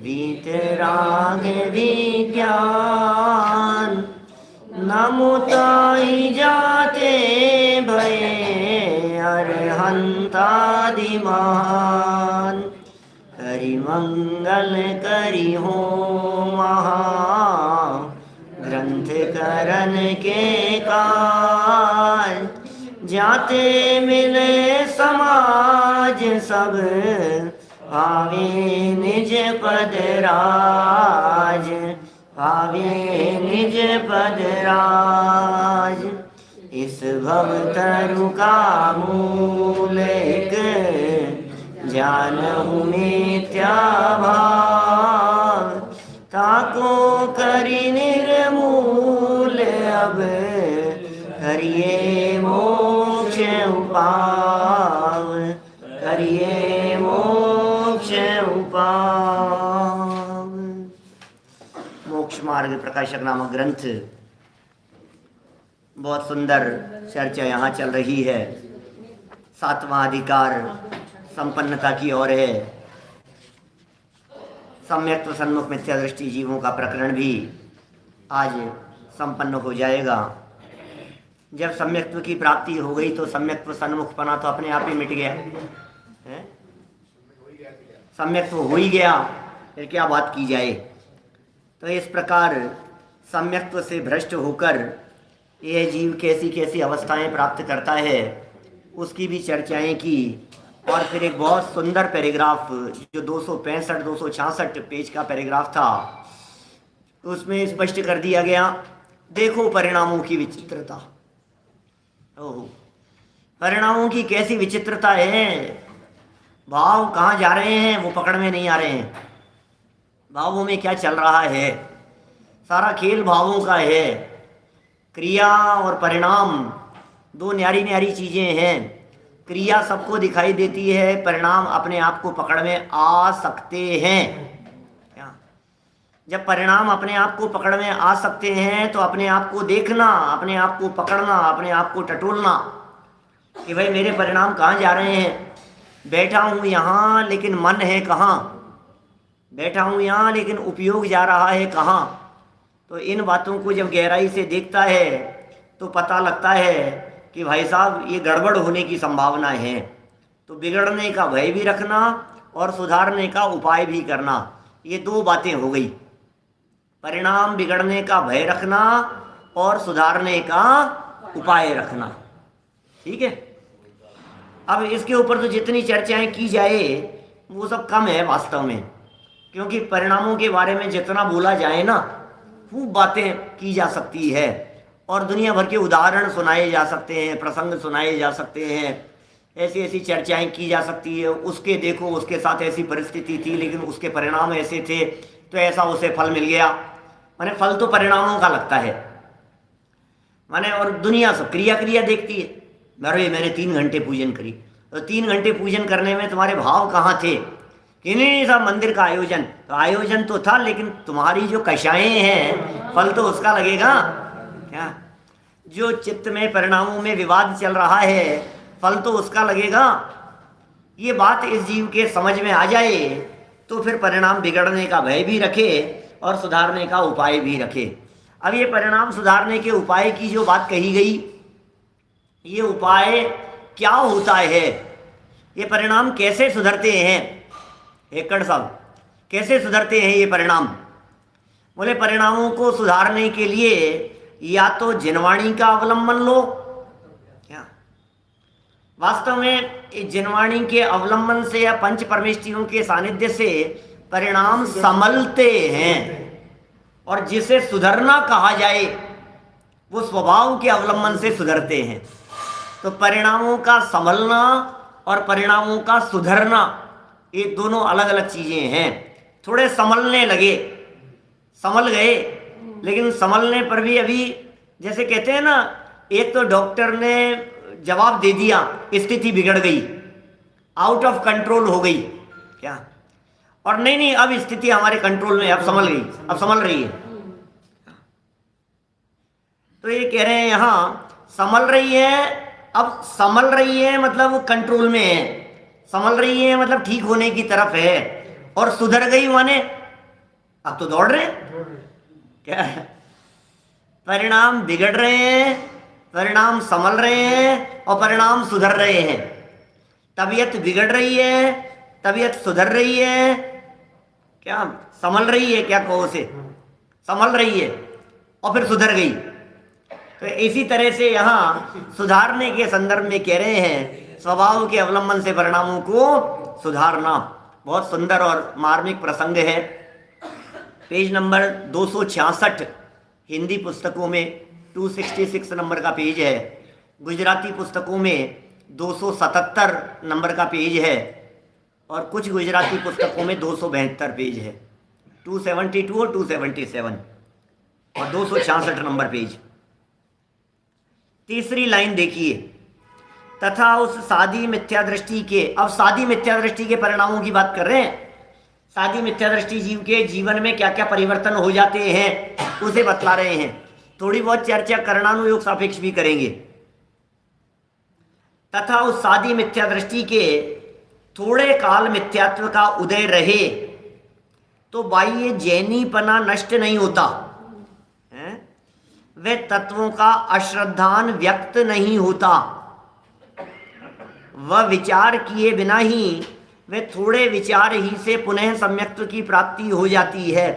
वीतराग विज्ञान न मुताई जाते भय अरहंतादि महान। करि मंगल करि हो महा ग्रंथ करन के काज। जाते मिले समाज सब पावे निज पद राज। पावे निज पद राज। इस भव तरु का मूल एक जानहु मिथ्या भाव। ताको करि निर्मूल अब करिए मोक्ष उपाव। करिए मोक्ष उपाव। मोक्ष मार्ग प्रकाशक नामक ग्रंथ बहुत सुंदर चर्चा यहाँ चल रही है। 7वां अधिकार संपन्नता की ओर है। सम्यक्त्व सन्मुख मिथ्या दृष्टि जीवों का प्रकरण भी आज संपन्न हो जाएगा। जब सम्यक्त्व की प्राप्ति हो गई तो सम्यक्त्व सन्मुखपना तो अपने आप ही मिट गया है। सम्यक्त्व हो ही गया, फिर क्या बात की जाए। तो इस प्रकार सम्यक्त्व से भ्रष्ट होकर यह जीव कैसी कैसी अवस्थाएं प्राप्त करता है उसकी भी चर्चाएं की। और फिर एक बहुत सुंदर पैराग्राफ जो 265-266 पेज का पैराग्राफ था उसमें स्पष्ट कर दिया गया। देखो परिणामों की विचित्रता। ओहो, परिणामों की कैसी विचित्रता है। भाव कहाँ जा रहे हैं वो पकड़ में नहीं आ रहे हैं। भावों में क्या चल रहा है, सारा खेल भावों का है। क्रिया और परिणाम दो न्यारी न्यारी चीज़ें हैं। क्रिया सबको दिखाई देती है, परिणाम अपने आप को पकड़ में आ सकते हैं। जब परिणाम अपने आप को पकड़ में आ सकते हैं तो अपने आप को देखना, अपने आप को पकड़ना, अपने आप को टटोलना कि भाई मेरे परिणाम कहाँ जा रहे हैं। बैठा हूँ यहाँ लेकिन मन है कहाँ। बैठा हूँ यहाँ लेकिन उपयोग जा रहा है कहाँ। तो इन बातों को जब गहराई से देखता है तो पता लगता है कि भाई साहब ये गड़बड़ होने की संभावना है। तो बिगड़ने का भय भी रखना और सुधारने का उपाय भी करना, ये दो बातें हो गई। परिणाम बिगड़ने का भय रखना और सुधारने का उपाय रखना। ठीक है। अब इसके ऊपर तो जितनी चर्चाएं की जाए वो सब कम है वास्तव में, क्योंकि परिणामों के बारे में जितना बोला जाए ना खूब बातें की जा सकती है और दुनिया भर के उदाहरण सुनाए जा सकते हैं, प्रसंग सुनाए जा सकते हैं, ऐसी ऐसी चर्चाएं की जा सकती है। उसके देखो उसके साथ ऐसी परिस्थिति थी लेकिन उसके परिणाम ऐसे थे तो ऐसा उसे फल मिल गया। माने फल तो परिणामों का लगता है। माने और दुनिया सब क्रिया क्रिया देखती है। अरे मैंने 3 घंटे पूजन करी, तो 3 घंटे पूजन करने में तुम्हारे भाव कहाँ थे कि नहीं सब मंदिर का आयोजन, तो आयोजन तो था लेकिन तुम्हारी जो कषाएं हैं फल तो उसका लगेगा क्या। जो चित्त में परिणामों में विवाद चल रहा है फल तो उसका लगेगा। ये बात इस जीव के समझ में आ जाए तो फिर परिणाम बिगड़ने का भय भी रखे और सुधारने का उपाय भी रखे। अब ये परिणाम सुधारने के उपाय की जो बात कही गई, ये उपाय क्या होता है, ये परिणाम कैसे सुधरते हैं। हेक्कड़ साहब कैसे सुधरते हैं ये परिणाम। बोले परिणामों को सुधारने के लिए या तो जिनवाणी का अवलंबन लो। क्या वास्तव में जिनवाणी के अवलंबन से या पंच परमेष्ठियों के सानिध्य से परिणाम संभलते हैं, और जिसे सुधरना कहा जाए वो स्वभाव के अवलंबन से सुधरते हैं। तो परिणामों का संभलना और परिणामों का सुधरना ये दोनों अलग अलग चीजें हैं। थोड़े संभलने लगे, संभल गए, लेकिन संभलने पर भी अभी जैसे कहते हैं ना, एक तो डॉक्टर ने जवाब दे दिया, स्थिति बिगड़ गई, आउट ऑफ कंट्रोल हो गई क्या, और नहीं अब स्थिति हमारे कंट्रोल में, अब संभल गई, अब संभल रही है। तो ये कह रहे हैं यहाँ संभल रही है। अब संभल रही है मतलब कंट्रोल में है, संभल रही है मतलब ठीक होने की तरफ है। और सुधर गई माने अब तो दौड़ रहे हैं। क्या परिणाम बिगड़ रहे हैं, परिणाम संभल रहे हैं और परिणाम सुधर रहे हैं। तबीयत बिगड़ रही है, तबीयत सुधर रही है, क्या संभल रही है, क्या कहो उसे, संभल रही है और फिर सुधर गई। तो इसी तरह से यहाँ सुधारने के संदर्भ में कह रहे हैं स्वभाव के अवलंबन से परिणामों को सुधारना। बहुत सुंदर और मार्मिक प्रसंग है। पेज नंबर 266 हिंदी पुस्तकों में 266 नंबर का पेज है, गुजराती पुस्तकों में 277 नंबर का पेज है और कुछ गुजराती पुस्तकों में 272 पेज है। 272 और 277 और 266 नंबर पेज। तीसरी लाइन देखिए, तथा उस सादी मिथ्या दृष्टि के, अब सादी मिथ्या दृष्टि के परिणामों की बात कर रहे हैं। सादी मिथ्या दृष्टि जीव के जीवन में क्या क्या परिवर्तन हो जाते हैं उसे बतला रहे हैं। थोड़ी बहुत चर्चा करणानुयोग सापेक्ष भी करेंगे। तथा उस सादी मिथ्या दृष्टि के थोड़े काल मिथ्यात्व का उदय रहे तो बाह्य जैनीपना नष्ट नहीं होता, वे तत्वों का अश्रद्धान व्यक्त नहीं होता, वह विचार किए बिना ही वे थोड़े विचार ही से पुनः सम्यक्त्व की प्राप्ति हो जाती है।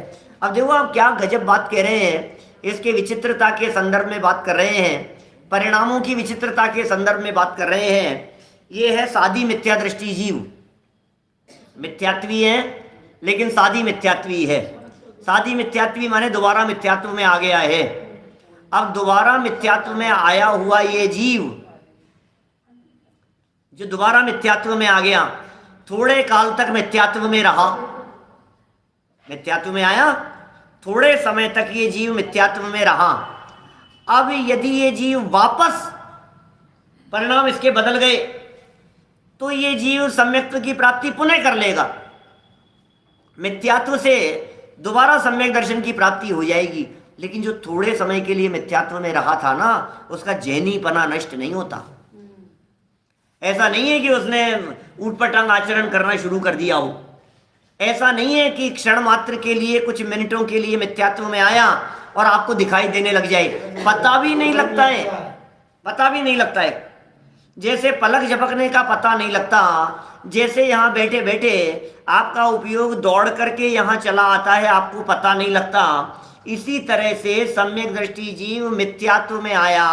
अब देखो आप क्या गजब बात कह रहे हैं, इसके विचित्रता के संदर्भ में बात कर रहे हैं, परिणामों की विचित्रता के संदर्भ में बात कर रहे हैं। ये है सादी मिथ्या दृष्टि जीव, मिथ्यात्वी है लेकिन सादी मिथ्यात्वी है। सादी मिथ्यात्वी माने दोबारा मिथ्यात्व में आ गया है। अब दोबारा मिथ्यात्व में आया हुआ ये जीव जो दोबारा मिथ्यात्व में आ गया, थोड़े काल तक मिथ्यात्व में रहा, मिथ्यात्व में आया, थोड़े समय तक ये जीव मिथ्यात्व में रहा। अब यदि ये जीव वापस, परिणाम इसके बदल गए, तो ये जीव सम्यक्त्व की प्राप्ति पुनः कर लेगा, मिथ्यात्व से दोबारा सम्यक दर्शन की प्राप्ति हो जाएगी। लेकिन जो थोड़े समय के लिए मिथ्यात्व में रहा था ना, उसका जैनीपना नष्ट नहीं होता। ऐसा नहीं है कि उसने ऊटपटांग आचरण करना शुरू कर दिया हो, ऐसा नहीं है कि क्षण मात्र के लिए, कुछ मिनटों के लिए मिथ्यात्व में आया और आपको दिखाई देने लग जाए, पता भी नहीं लगता है, पता भी नहीं लगता है। जैसे पलक झपकने का पता नहीं लगता, जैसे यहाँ बैठे बैठे आपका उपयोग दौड़ करके यहाँ चला आता है, आपको पता नहीं लगता। इसी तरह से सम्यक दृष्टि जीव मिथ्यात्व में आया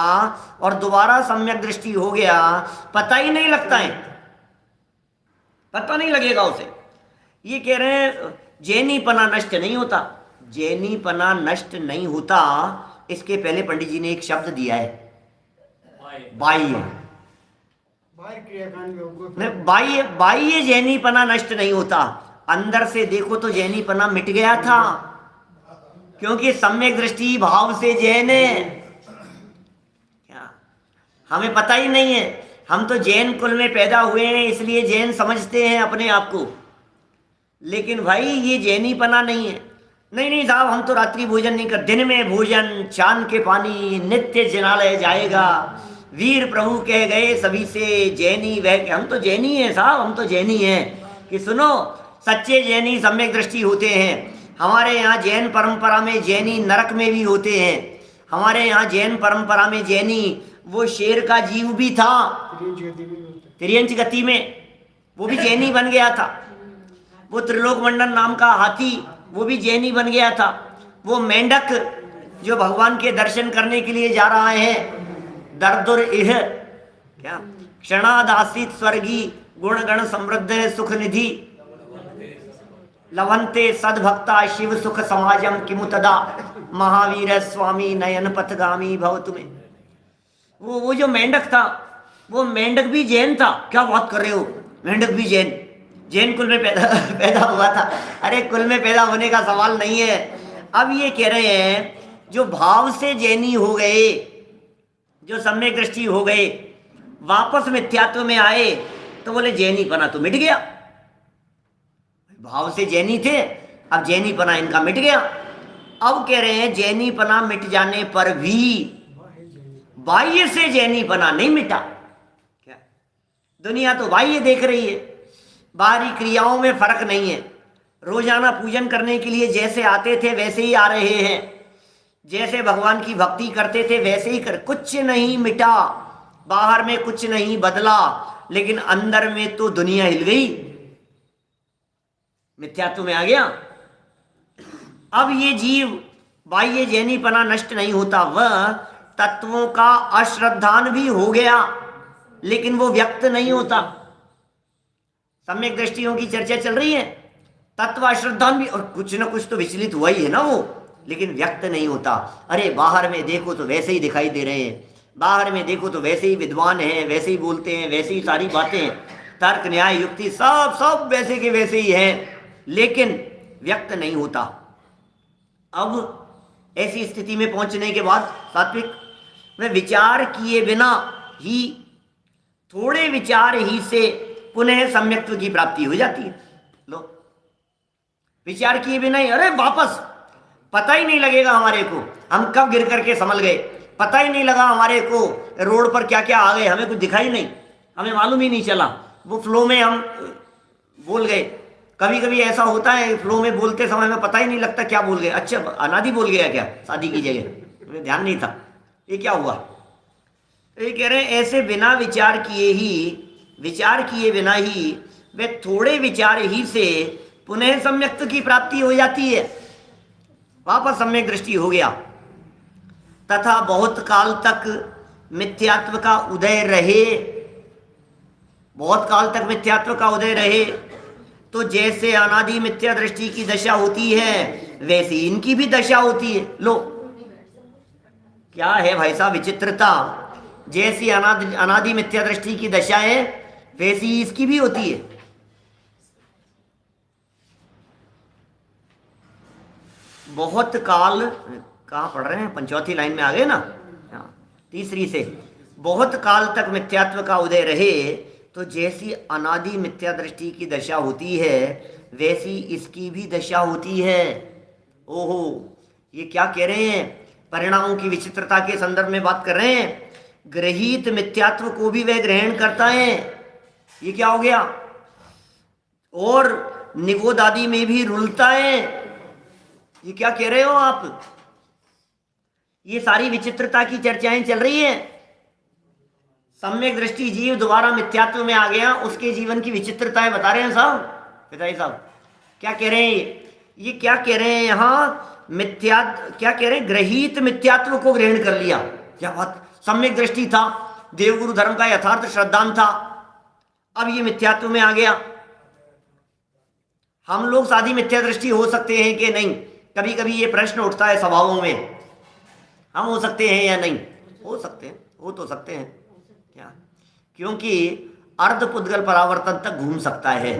और दोबारा सम्यक दृष्टि हो गया, पता ही नहीं लगता है, पता नहीं लगेगा उसे। ये कह रहे हैं जैनीपना नष्ट नहीं होता, जैनीपना नष्ट नहीं होता। इसके पहले पंडित जी ने एक शब्द दिया है, बाह्य। बाह्य, बाह्य जैनीपना नष्ट नहीं होता, अंदर से देखो तो जैनीपना मिट गया था, क्योंकि सम्यक दृष्टि भाव से जैन है। क्या हमें पता ही नहीं है, हम तो जैन कुल में पैदा हुए हैं इसलिए जैन समझते हैं अपने आप को। लेकिन भाई ये जैनीपना नहीं है। नहीं नहीं साहब, हम तो रात्रि भोजन नहीं कर, दिन में भोजन, चांद के पानी, नित्य जनालय जाएगा, वीर प्रभु कह गए सभी से जैनी वह, हम तो जैनी हैं साहब, हम तो जैनी हैं। कि सुनो, सच्चे जैनी सम्यक दृष्टि होते हैं। हमारे यहाँ जैन परंपरा में जैनी नरक में भी होते हैं। हमारे यहाँ जैन परंपरा में जैनी वो शेर का जीव भी था, त्रियंच गति में, वो भी जैनी बन गया था। वो त्रिलोक मंडन नाम का हाथी, वो भी जैनी बन गया था। वो मेंढक जो भगवान के दर्शन करने के लिए जा रहा है, दर्दुर इह क्या क्षणादासित स्वर्गी गुणगण समृद्ध सुख निधि लवंते सद्भक्ता शिव सुख समाजम किमुतदा महावीर स्वामी नयन पथगामी भव तुम्हें। वो जो मेंढक था, वो मेंढक भी जैन था। क्या बात कर रहे हो, मेंढक भी जैन, जैन कुल में पैदा हुआ था। अरे कुल में पैदा होने का सवाल नहीं है। अब ये कह रहे हैं जो भाव से जैनी हो गए, जो सम्यक दृष्टि हो गए, वापस मिथ्यात्व में आए, तो बोले जैनीपना तो मिट गया। भाव से जैनी थे, अब जैनीपना इनका मिट गया। अब कह रहे हैं जैनीपना मिट जाने पर भी बाह्य से जैनीपना नहीं मिटा। क्या दुनिया तो बाह्य देख रही है, बाहरी क्रियाओं में फर्क नहीं है। रोजाना पूजन करने के लिए जैसे आते थे वैसे ही आ रहे हैं, जैसे भगवान की भक्ति करते थे वैसे ही कर, कुछ नहीं मिटा, बाहर में कुछ नहीं बदला, लेकिन अंदर में तो दुनिया हिल गई, मिथ्यात्व में आ गया। अब ये जीव बाह्य जैनीपना नष्ट नहीं होता, वह तत्वों का अश्रद्धान भी हो गया, लेकिन वो व्यक्त नहीं होता। सम्यक दृष्टियों की चर्चा चल रही है, तत्व अश्रद्धान भी, और कुछ ना कुछ तो विचलित हुआ ही है ना वो, लेकिन व्यक्त नहीं होता। अरे बाहर में देखो तो वैसे ही दिखाई दे रहे हैं, बाहर में देखो तो वैसे ही विद्वान हैं, वैसे ही बोलते हैं, वैसे ही सारी बातें, तर्क न्याय युक्ति सब सब वैसे के वैसे ही हैं, लेकिन व्यक्त नहीं होता। अब ऐसी स्थिति में पहुंचने के बाद सात्विक में विचार किए बिना ही, थोड़े विचार ही से पुनः सम्यक्त्व की प्राप्ति हो जाती है। लो, विचार किए बिना ही, अरे वापस पता ही नहीं लगेगा हमारे को हम कब गिर करके संभल गए, पता ही नहीं लगा हमारे को रोड पर क्या क्या आ गए, हमें कुछ दिखाई नहीं, हमें मालूम ही नहीं चला, वो फ्लो में हम बोल गए। कभी कभी ऐसा होता है, फ्लो में बोलते समय में पता ही नहीं लगता क्या बोल गए, अच्छा अनादि बोल गया क्या शादी की जगह, मुझे ध्यान नहीं था, ये क्या हुआ। ये कह रहे हैं ऐसे बिना विचार किए ही, विचार किए बिना ही, वे थोड़े विचार ही से पुनः सम्यक्त्व की प्राप्ति हो जाती है, वापस सम्यक दृष्टि हो गया। तथा बहुत काल तक मिथ्यात्व का उदय रहे, बहुत काल तक मिथ्यात्व का उदय रहे, तो जैसे अनादि मिथ्या दृष्टि की दशा होती है वैसी इनकी भी दशा होती है। लो क्या है भाई साहब विचित्रता, जैसी अनादि मिथ्या दृष्टि की दशा है वैसी इसकी भी होती है। बहुत काल, कहाँ पढ़ रहे हैं, पंचौथी लाइन में आ गए ना, तीसरी से, बहुत काल तक मिथ्यात्व का उदय रहे, तो जैसी अनादि मिथ्या दृष्टि की दशा होती है वैसी इसकी भी दशा होती है। ओहो, ये क्या कह रहे हैं, परिणामों की विचित्रता के संदर्भ में बात कर रहे हैं। ग्रहीत मिथ्यात्व को भी वह ग्रहण करता है, ये क्या हो गया, और निगोद आदि में भी रुलता है, ये क्या कह रहे हो आप। ये सारी विचित्रता की चर्चाएं चल रही हैं। सम्यक दृष्टि जीव दोबारा मिथ्यात्व में आ गया, उसके जीवन की विचित्रताएं बता रहे हैं साहब, पिताजी साहब क्या कह रहे हैं, ये क्या कह रहे हैं यहाँ, क्या कह रहे हैं, ग्रहीत मिथ्यात्व को ग्रहण कर लिया। क्या बात, सम्यक दृष्टि था, देवगुरु धर्म का यथार्थ श्रद्धान था, अब ये मिथ्यात्व में आ गया। हम लोग साधी मिथ्या दृष्टि हो सकते हैं कि नहीं, कभी कभी ये प्रश्न उठता है स्वभावों में, हम हो सकते हैं या नहीं, हो सकते हैं, हो तो सकते हैं क्या, क्योंकि अर्ध पुद्गल परावर्तन तक घूम सकता है,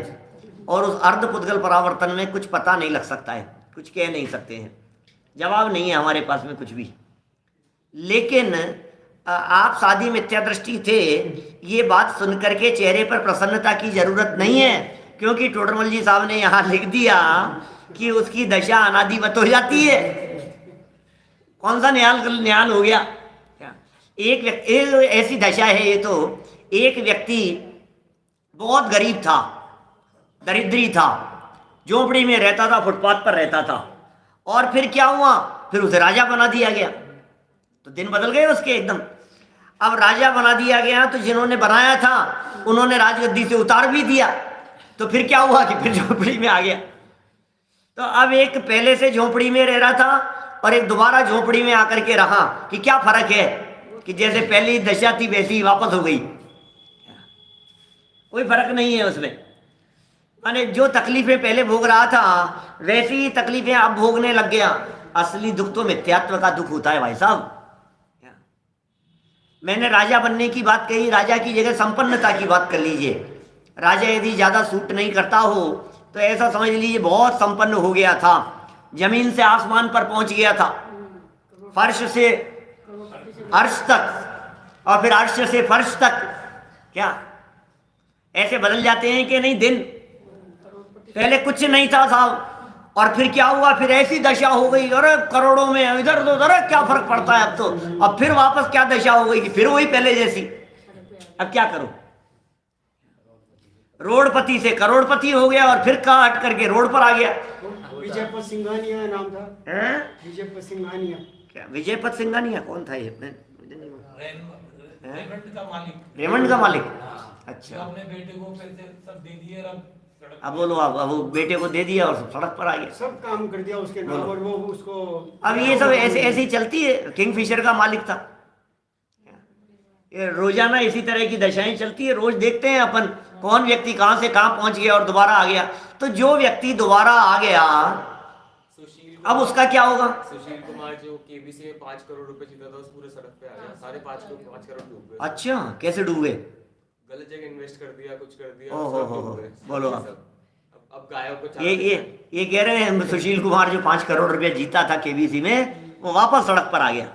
और उस अर्ध पुद्गल परावर्तन में कुछ पता नहीं लग सकता है, कुछ कह नहीं सकते हैं, जवाब नहीं है हमारे पास में कुछ भी। लेकिन आप साधी मिथ्या दृष्टि थे, ये बात सुनकर के चेहरे पर प्रसन्नता की जरूरत नहीं है, क्योंकि टोडरमल जी साहब ने यहाँ लिख दिया कि उसकी दशा अनादिवत हो जाती है। कौन सा न्याल हो गया, एक व्यक्ति, ऐसी दशा है ये तो, एक व्यक्ति बहुत गरीब था, दरिद्री था, झोपड़ी में रहता था, फुटपाथ पर रहता था, और फिर क्या हुआ, फिर उसे राजा बना दिया गया, तो दिन बदल गए उसके एकदम। अब राजा बना दिया गया तो जिन्होंने बनाया था उन्होंने राजगद्दी से उतार भी दिया, तो फिर क्या हुआ कि फिर झोपड़ी में आ गया। तो अब एक पहले से झोपड़ी में रह रहा था और एक दोबारा झोपड़ी में आकर के रहा, कि क्या फर्क है, कि जैसे पहली दशा थी वैसी वापस हो गई, कोई फर्क नहीं है उसमें। माने जो तकलीफें पहले भोग रहा था वैसी ही तकलीफें अब भोगने लग गया। असली दुख तो मिथ्यात्व का दुख होता है भाई साहब। मैंने राजा बनने की बात कही, राजा की जगह संपन्नता की बात कर लीजिए। राजा यदि ज़्यादा सूट नहीं करता हो तो ऐसा समझ लीजिए बहुत संपन्न हो गया था, जमीन से आसमान पर पहुंच गया था, फर्श से अर्श तक और फिर अर्श से फर्श तक। क्या ऐसे बदल जाते हैं कि नहीं दिन, पहले कुछ नहीं था साहब, और फिर क्या हुआ, फिर ऐसी दशा हो गई, अरे करोड़ों में इधर उधर, क्या फर्क पड़ता है अब तो, अब फिर वापस क्या दशा हो गई कि फिर वही पहले जैसी। अब क्या करो, रोडपति से करोड़पति हो गया और फिर कहाँ हट करके रोड पर आ गया। विजयपत सिंघानिया नाम था। हैं? विजयपत सिंघानिया। क्या विजयपत सिंघानिया कौन था ये? मुझे नहीं मालूम। रेमंड का मालिक। रेमंड का मालिक। जो अच्छा, अपने बेटे को पैसे सब दे दिए और अब सड़क अब बोलो, अब वो बेटे को दे दिया और सड़क पर आ गया। सब काम कर दिया उसके नाम और वो उसको। अब ये सब ऐसे ऐसे ही चलती है। किंगफिशर का मालिक था। ये रोजाना इसी तरह की दशाएं चलती है। रोज देखते हैं अपन कौन व्यक्ति कहाँ से कहाँ पहुंच गया और दोबारा आ गया। तो जो व्यक्ति दोबारा आ गया अब उसका क्या होगा? सुशील कुमार जो केबीसी में 5 करोड़ रुपए जीता था, उस पूरे सड़क पे आ गया। सारे 5 करोड़ डूब गए। अच्छा, कैसे डूब गए? गलत जगह इन्वेस्ट कर दिया, कुछ कर दिया। ओहो सब हो डूब गए। बोलो आप। अब गायों को ये कह रहे हैं सुशील कुमार जो 5 करोड़ रुपया जीता था केबीसी में, वो वापस सड़क पर आ गया।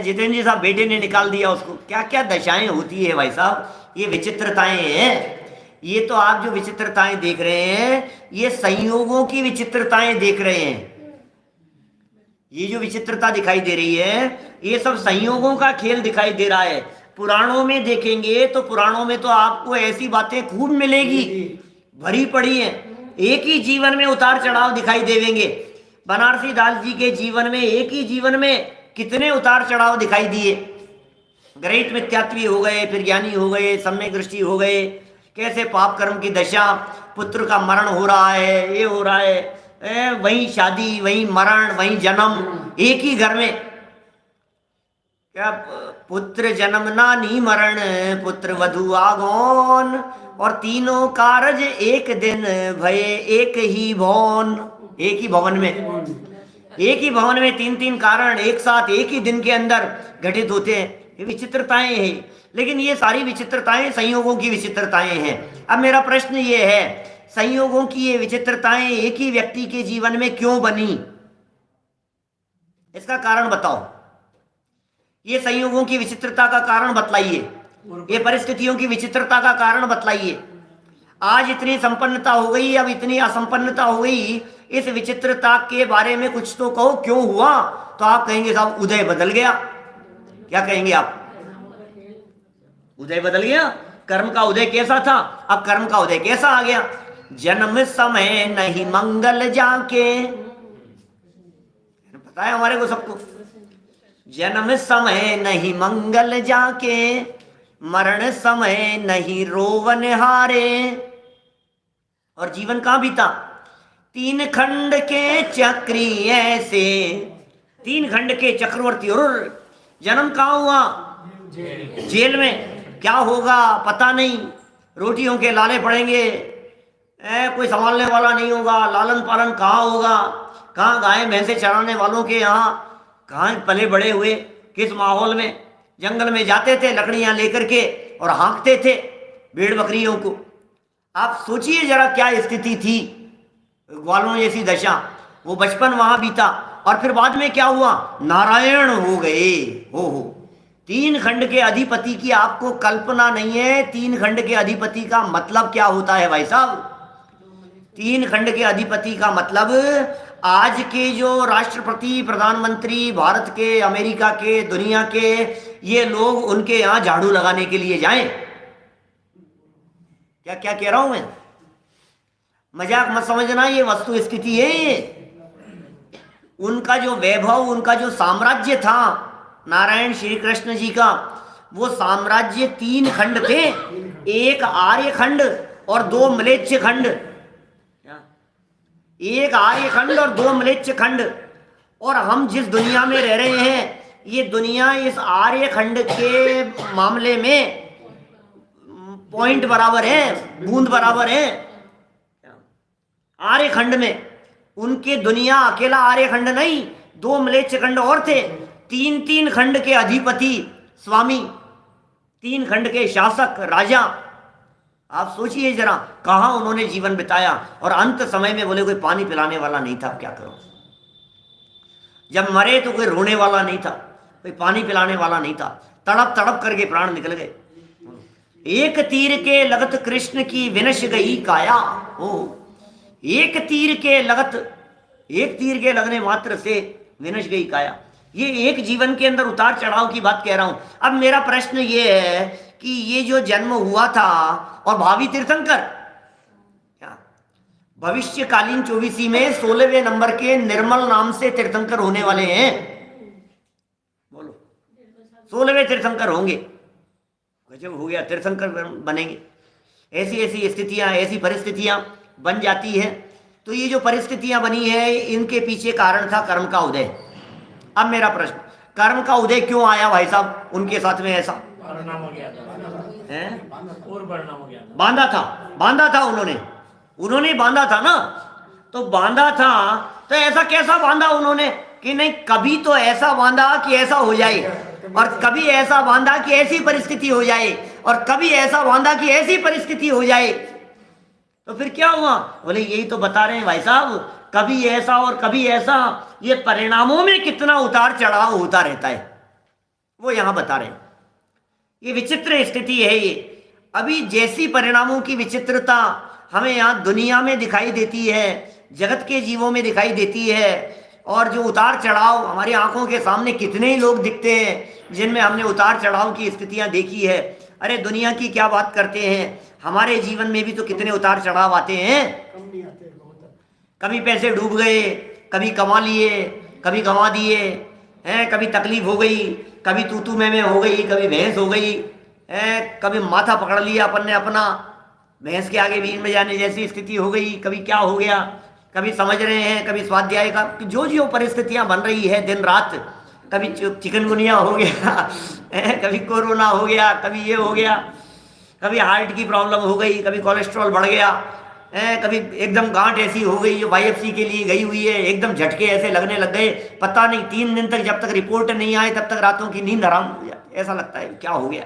जितेंद्र जी साहब, बेटे ने निकाल दिया उसको। क्या क्या दशाएं होती है भाई साहब, ये विचित्रताएं हैं। ये तो आप जो विचित्रताएं देख रहे हैं, ये संयोगों की विचित्रताएं देख रहे हैं। ये जो विचित्रता दिखाई दे रही है, ये सब संयोगों का खेल दिखाई दे रहा है। पुराणों में देखेंगे तो पुराणों में तो आपको ऐसी बातें खूब मिलेगी, भरी पड़ी है। एक ही जीवन में उतार चढ़ाव दिखाई देवेंगे। बनारसी दास जी के जीवन में, एक ही जीवन में कितने उतार चढ़ाव दिखाई दिए। ग्रहित मिथ्यात्वी हो गए, फिर ज्ञानी हो गए, सम्यक दृष्टि हो गए। कैसे पाप कर्म की दशा, पुत्र का मरण हो रहा है, ये हो रहा है, वहीं शादी, वहीं मरण, वहीं जन्म, एक ही घर में। क्या पुत्र जन्म नानी मरण, पुत्र वधु आगोन, और तीनों कारज एक दिन भये एक ही भवन। एक ही भवन में, एक ही भवन में 3-3 कारण एक साथ एक ही दिन के अंदर घटित होते हैं। ये विचित्रताएं हैं, लेकिन ये सारी विचित्रताएं संयोगों की विचित्रताएं हैं। अब मेरा प्रश्न ये है, संयोगों की ये विचित्रताएं एक ही व्यक्ति के जीवन में क्यों बनी? इसका कारण बताओ। ये संयोगों की विचित्रता का कारण बतलाइए। ये परिस्थितियों की विचित्रता का कारण बतलाइए। आज इतनी संपन्नता हो गई, अब इतनी असंपन्नता हो गई। इस विचित्रता के बारे में कुछ तो कहो, क्यों हुआ? तो आप कहेंगे साहब उदय बदल गया। क्या कहेंगे आप? उदय बदल गया। कर्म का उदय कैसा था, अब कर्म का उदय कैसा आ गया? जन्म समय नहीं मंगल जाके, पता है हमारे को सबको। जन्म समय नहीं मंगल जाके, मरण समय नहीं रोवन हारे। और जीवन कहां बीता? 3 खंड के चक्री ऐसे, 3 खंड के चक्रवर्ती। और जन्म कहां हुआ? जेल में। क्या होगा पता नहीं, रोटियों के लाले पड़ेंगे, कोई संभालने वाला नहीं होगा, लालन पालन कहाँ होगा, कहाँ गाय भैंसे चराने वालों के यहाँ कहाँ पले बड़े हुए, किस माहौल में। जंगल में जाते थे लकड़ियाँ लेकर के और हाँकते थे भेड़ बकरियों को। आप सोचिए जरा क्या स्थिति थी, ग्वालों जैसी दशा। वो बचपन वहाँ बीता और फिर बाद में क्या हुआ? नारायण हो गए। हो 3 खंड के अधिपति की आपको कल्पना नहीं है। 3 खंड के अधिपति का मतलब क्या होता है भाई साहब? 3 खंड के अधिपति का मतलब आज के जो राष्ट्रपति, प्रधानमंत्री भारत के, अमेरिका के, दुनिया के, ये लोग उनके यहाँ झाड़ू लगाने के लिए जाएं। क्या क्या कह रहा हूं मैं? मजाक मत समझना, ये वस्तु स्थिति है। उनका जो वैभव, उनका जो साम्राज्य था नारायण श्री कृष्ण जी का, वो साम्राज्य 3 खंड थे। एक आर्य खंड और 2 म्लेच्छ खंड। एक आर्य खंड और 2 म्लेच्छ खंड। और हम जिस दुनिया में रह रहे हैं, ये दुनिया इस आर्य खंड के मामले में पॉइंट बराबर है, बूंद बराबर है। आर्य खंड में उनके दुनिया अकेला आर्य खंड नहीं, 2 म्लेच्छ खंड और थे। 3-3 खंड के अधिपति स्वामी, 3 खंड के शासक राजा। आप सोचिए जरा कहाँ उन्होंने जीवन बिताया। और अंत समय में बोले कोई पानी पिलाने वाला नहीं था। अब क्या करो? जब मरे तो कोई रोने वाला नहीं था, कोई पानी पिलाने वाला नहीं था। तड़प तड़प करके प्राण निकल गए। एक तीर के लगत कृष्ण की विनश गई काया। एक तीर के लगत, एक तीर के लगने मात्र से विनश गई काया। ये एक जीवन के अंदर उतार चढ़ाव की बात कह रहा हूं। अब मेरा प्रश्न ये है कि ये जो जन्म हुआ था और भावी तीर्थंकर, क्या भविष्यकालीन 24 में 16वें नंबर के निर्मल नाम से तीर्थंकर होने वाले हैं। बोलो 16वें तीर्थंकर होंगे। गजब हो गया, तीर्थंकर बनेंगे। ऐसी ऐसी स्थितियां, ऐसी परिस्थितियां बन जाती है। तो ये जो परिस्थितियां बनी है, इनके पीछे कारण था कर्म का उदय। अब मेरा प्रश्न, कर्म का उदय क्यों आया भाई साहब उनके साथ में? ऐसा परिणाम हो गया था है, और परिणाम हो गया था। बांधा था उन्होंने बांधा था ना। तो बांधा था तो ऐसा कैसा बांधा उन्होंने कि नहीं, कभी तो ऐसा बांधा कि ऐसा हो जाए, और कभी ऐसा बांधा कि ऐसी परिस्थिति हो जाए, और कभी ऐसा बांधा कि ऐसी परिस्थिति हो जाए। तो फिर क्या हुआ? बोले यही तो बता रहे हैं भाई साहब, कभी ऐसा और कभी ऐसा। ये परिणामों में कितना उतार चढ़ाव होता रहता है, वो यहां बता रहे हैं। ये विचित्र स्थिति है ये। अभी जैसी परिणामों की विचित्रता हमें यहाँ दुनिया में दिखाई देती है, जगत के जीवों में दिखाई देती है, और जो उतार चढ़ाव हमारी आंखों के सामने कितने ही लोग दिखते हैं जिनमें हमने उतार चढ़ाव की स्थितियां देखी है। अरे दुनिया की क्या बात करते हैं, हमारे जीवन में भी तो कितने उतार चढ़ाव आते हैं। कम नहीं आते बहुत। कभी पैसे डूब गए, कभी कमा लिए, कभी गंवा दिए हैं, कभी तकलीफ हो गई, कभी तू मैं हो गई, कभी भैंस हो गई है, कभी माथा पकड़ लिया अपन ने अपना, भैंस के आगे बीन में जाने जैसी स्थिति हो गई, कभी क्या हो गया, कभी समझ रहे हैं, कभी स्वाध्याय का जो परिस्थितियां बन रही है दिन रात, कभी चिकनगुनिया हो गया कभी कोरोना हो गया, कभी ये हो गया, कभी हार्ट की प्रॉब्लम हो गई, कभी कोलेस्ट्रॉल बढ़ गया, कभी एकदम गांठ ऐसी हो गई जो बायोप्सी के लिए गई हुई है, एकदम झटके ऐसे लगने लग गए, पता नहीं 3 दिन तक, जब तक रिपोर्ट नहीं आए तब तक रातों की नींद हराम हो जाती। ऐसा लगता है क्या हो गया,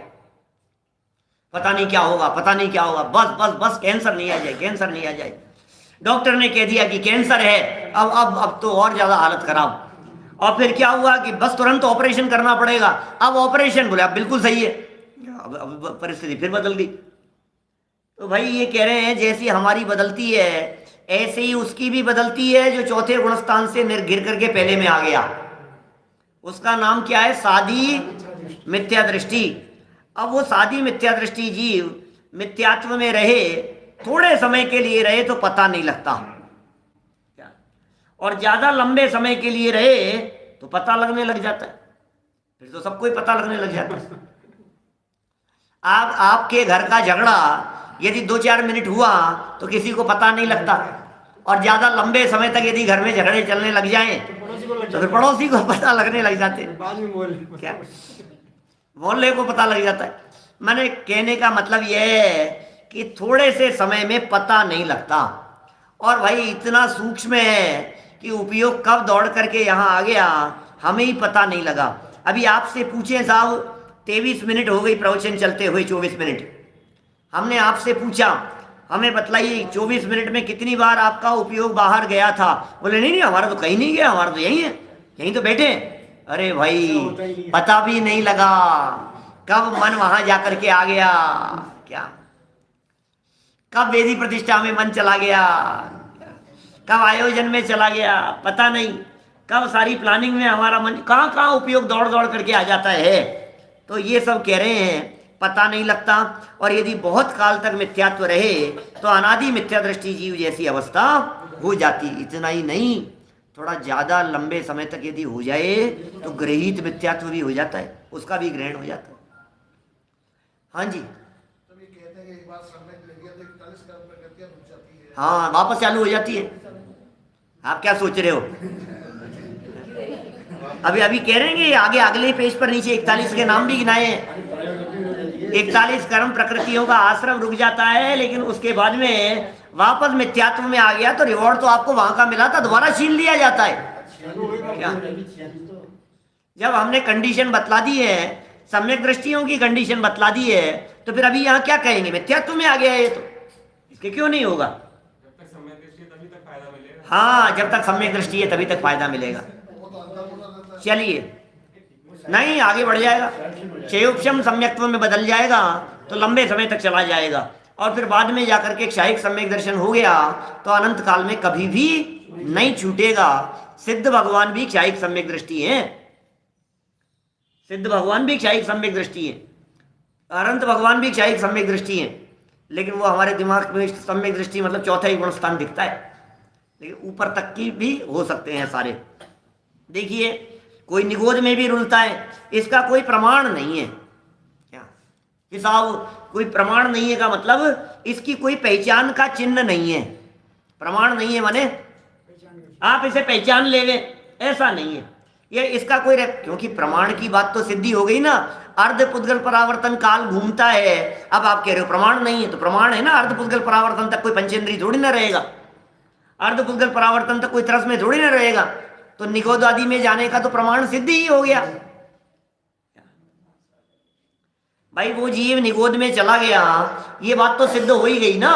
पता नहीं क्या होगा, पता नहीं क्या होगा, बस बस बस कैंसर नहीं आ जाए, कैंसर नहीं आ जाए। डॉक्टर ने कह दिया कि कैंसर है, अब तो और ज्यादा हालत खराब। और फिर क्या हुआ कि बस तुरंत ऑपरेशन करना पड़ेगा। अब ऑपरेशन बोले अब बिल्कुल सही है, अब परिस्थिति फिर बदल गई। तो भाई ये कह रहे हैं जैसी हमारी बदलती है ऐसे ही उसकी भी बदलती है, जो चौथे गुणस्थान से गिर करके पहले में आ गया। उसका नाम क्या है? सादी मिथ्या दृष्टि। अब वो सादी मिथ्या दृष्टि जीव मिथ्यात्व में रहे, थोड़े समय के लिए रहे तो पता नहीं लगता, और ज्यादा लंबे समय के लिए रहे तो पता लगने लग जाता है, फिर तो सबको ही पता लगने लग जाता है। आपके घर का झगड़ा यदि 2-4 मिनट हुआ तो किसी को पता नहीं लगता, और ज्यादा लंबे समय तक यदि घर में झगड़े चलने लग जाएं तो फिर पड़ोसी को पता लगने लग जाते हैं, बाद में क्या मोहल्ले को पता लग जाता है। मैंने कहने का मतलब यह है कि थोड़े से समय में पता नहीं लगता, और भाई इतना सूक्ष्म है कि उपयोग कब दौड़ करके यहाँ आ गया हमें ही पता नहीं लगा। अभी आपसे पूछें साहब 23 मिनट हो गई प्रवचन चलते हुए, 24 मिनट हमने आपसे पूछा, हमें बतलाइए 24 मिनट में कितनी बार आपका उपयोग बाहर गया था? बोले नहीं हमारा तो कहीं नहीं गया, हमारा तो यहीं है, यहीं तो बैठे। अरे भाई पता भी नहीं लगा कब मन वहां जाकर के आ गया, क्या कब वेदी प्रतिष्ठा में मन चला गया, कब आयोजन में चला गया, पता नहीं कब सारी प्लानिंग में हमारा मन कहाँ उपयोग दौड़ दौड़ करके आ जाता है। तो ये सब कह रहे हैं पता नहीं लगता, और यदि बहुत काल तक मिथ्यात्व रहे तो अनादि मिथ्या दृष्टि जीव जैसी अवस्था हो जाती। इतना ही नहीं, थोड़ा ज्यादा लंबे समय तक यदि हो जाए तो ग्रहित मिथ्यात्व भी हो जाता है, उसका भी ग्रहण हो जाता है। हाँ जी, हाँ वापस चालू हो जाती है। आप क्या सोच रहे हो? अभी कह रहे हैं आगे अगले पेज पर नीचे 41 के नाम भी गिनाए हैं। 41 कर्म प्रकृतियों का आश्रम रुक जाता है, लेकिन उसके बाद में वापस मिथ्यात्व में आ गया तो रिवॉर्ड तो आपको वहां का मिला था, दोबारा छीन लिया जाता है। क्या जब हमने कंडीशन बतला दी है, सम्यक दृष्टियों की कंडीशन बतला दी है, तो फिर अभी यहाँ क्या कहेंगे? मिथ्यात्व में आ गया है, तो इसके क्यों नहीं होगा? जब तक सम्यक दृष्टि है तभी तक फायदा मिलेगा। हाँ, जब तक सम्यक दृष्टि है तभी तक फायदा मिलेगा। चलिए, नहीं आगे बढ़ जाएगा, चेयोपशम सम्यक्त्व में बदल जाएगा तो लंबे समय तक चला जाएगा, और फिर बाद में जाकर के क्षायिक सम्यक दर्शन हो गया तो अनंत काल में कभी भी नहीं छूटेगा। सिद्ध भगवान भी क्षायिक सम्यक दृष्टि है, सिद्ध भगवान भी क्षायिक सम्यक दृष्टि है। अनंत भगवान भी क्षायिक सम्यक दृष्टि है, लेकिन वो हमारे दिमाग में सम्यक दृष्टि मतलब चौथा ही गुण स्थान दिखता है, लेकिन ऊपर तक की भी हो सकते हैं सारे। देखिए कोई निगोद में भी रुलता है, इसका कोई प्रमाण नहीं है। क्या कि साहब कोई प्रमाण नहीं है का मतलब इसकी कोई पहचान का चिन्ह नहीं है। प्रमाण नहीं है माने आप इसे पहचान लेवे ऐसा नहीं है, ये इसका कोई क्योंकि प्रमाण की बात तो सिद्धि हो गई ना। अर्ध पुद्गल परावर्तन काल घूमता है, अब आप कह रहे हो प्रमाण नहीं है, तो प्रमाण है ना। अर्ध पुद्गल परावर्तन तक कोई पंचेंद्री थोड़ी ना रहेगा, अर्ध पुद्गल परावर्तन तक कोई त्रस में थोड़ी ना रहेगा, तो निगोद आदि में जाने का तो प्रमाण सिद्ध ही हो गया। भाई वो जीव निगोद में चला गया, ये बात तो सिद्ध हो ही गई ना।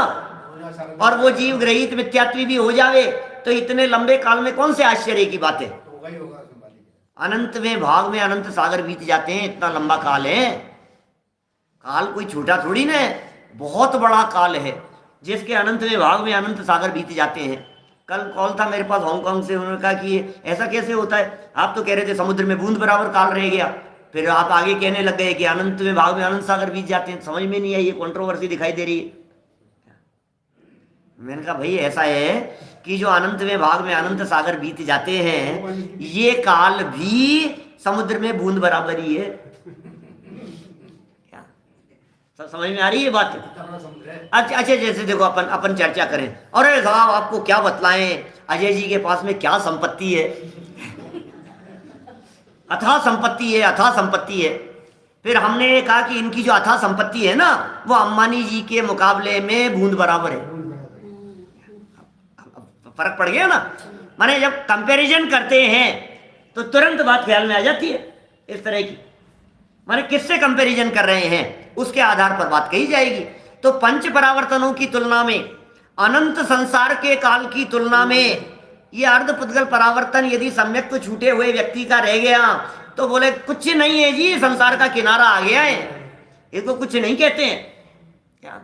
और वो जीव ग्रहित मिथ्यात्वी भी हो जावे तो इतने लंबे काल में कौन से आश्चर्य की बात है। अनंत में भाग में अनंत सागर बीत जाते हैं, इतना लंबा काल है। काल कोई छोटा थोड़ी ना है, बहुत बड़ा काल है जिसके अनंत में भाग में अनंत सागर बीत जाते हैं। कल कॉल था मेरे पास हांगकांग से, उन्होंने कहा कि ऐसा कैसे होता है, आप तो कह रहे थे समुद्र में बूंद बराबर काल रह गया, फिर आप आगे कहने लग गए कि अनंत में भाग में अनंत सागर बीत जाते हैं। समझ में नहीं आई, ये कंट्रोवर्सी दिखाई दे रही है। मैंने कहा भाई ऐसा है कि जो अनंत में भाग में अनंत सागर बीत जाते हैं, ये काल भी समुद्र में बूंद बराबर ही है। क्या समझ में आ रही है बात? अच्छा जैसे देखो अपन चर्चा करें, अरे साहब आपको क्या बतलाएं, अजय जी के पास में क्या संपत्ति है, अथाह संपत्ति है, अथाह संपत्ति है। फिर हमने कहा कि इनकी जो अथाह संपत्ति है ना, वो अंबानी जी के मुकाबले में बूंद बराबर है। फर्क पड़ गया ना। माने जब कंपैरिजन करते हैं तो तुरंत बात ख्याल में आ जाती है इस तरह की। माने किससे कंपैरिजन कर रहे हैं उसके आधार पर बात कही जाएगी। तो पंच परावर्तनों की तुलना में, अनंत संसार के काल की तुलना में ये अर्ध पुद्गल परावर्तन यदि सम्यक तो छूटे हुए व्यक्ति का रह गया तो बोले कुछ नहीं है जी, संसार का किनारा आ गया है, इसको कुछ नहीं कहते हैं। क्या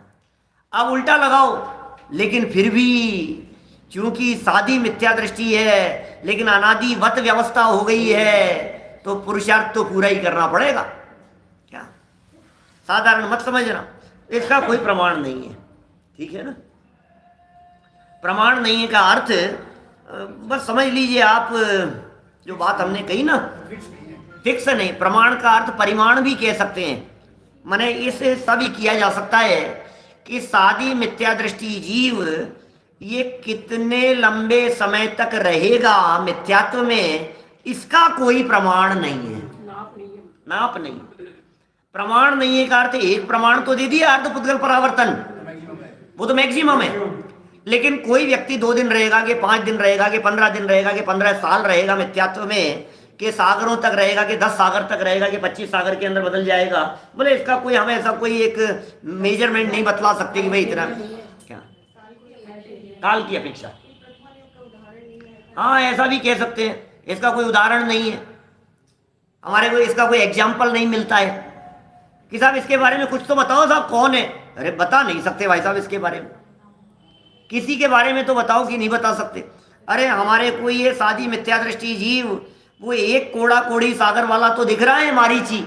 अब उल्टा लगाओ, लेकिन फिर भी क्योंकि सादी मिथ्या दृष्टि है लेकिन अनादिवत व्यवस्था हो गई है, तो पुरुषार्थ तो पूरा ही करना पड़ेगा। क्या साधारण मत समझना, इसका कोई प्रमाण नहीं है, ठीक है ना। प्रमाण नहीं है का अर्थ बस समझ लीजिए आप, जो बात हमने कही ना, फिक्स नहीं। प्रमाण का अर्थ परिमाण भी कह सकते हैं। माने इससे सभी किया जा सकता है कि सादी मिथ्या दृष्टि जीव ये कितने लंबे समय तक रहेगा मिथ्यात्व में, इसका कोई प्रमाण नहीं है, नाप नहीं। प्रमाण नहीं है का अर्थ एक प्रमाण तो दे दिया अर्ध पुद्गल परावर्तन, वो तो मैक्सिमम है। लेकिन कोई व्यक्ति 2 दिन रहेगा कि 5 दिन रहेगा कि 15 दिन रहेगा कि 15 साल रहेगा मिथ्यात्व में, कि सागरों तक रहेगा कि 10 सागर तक रहेगा कि 25 सागर के अंदर बदल जाएगा, बोले इसका कोई हमें ऐसा कोई एक मेजरमेंट नहीं बतला सकते कि भाई इतना। क्या काल की अपेक्षा, हाँ ऐसा भी कह सकते हैं, इसका कोई उदाहरण नहीं है, हमारे को इसका कोई एग्जाम्पल नहीं मिलता है कि साहब इसके बारे में कुछ तो बताओ साहब कौन है। अरे बता नहीं सकते भाई साहब, इसके बारे में किसी के बारे में तो बताओ कि नहीं बता सकते। अरे हमारे कोई ये सादी मिथ्या दृष्टि जीव, वो एक कोड़ा कोड़ी सागर वाला तो दिख रहा है मारीची,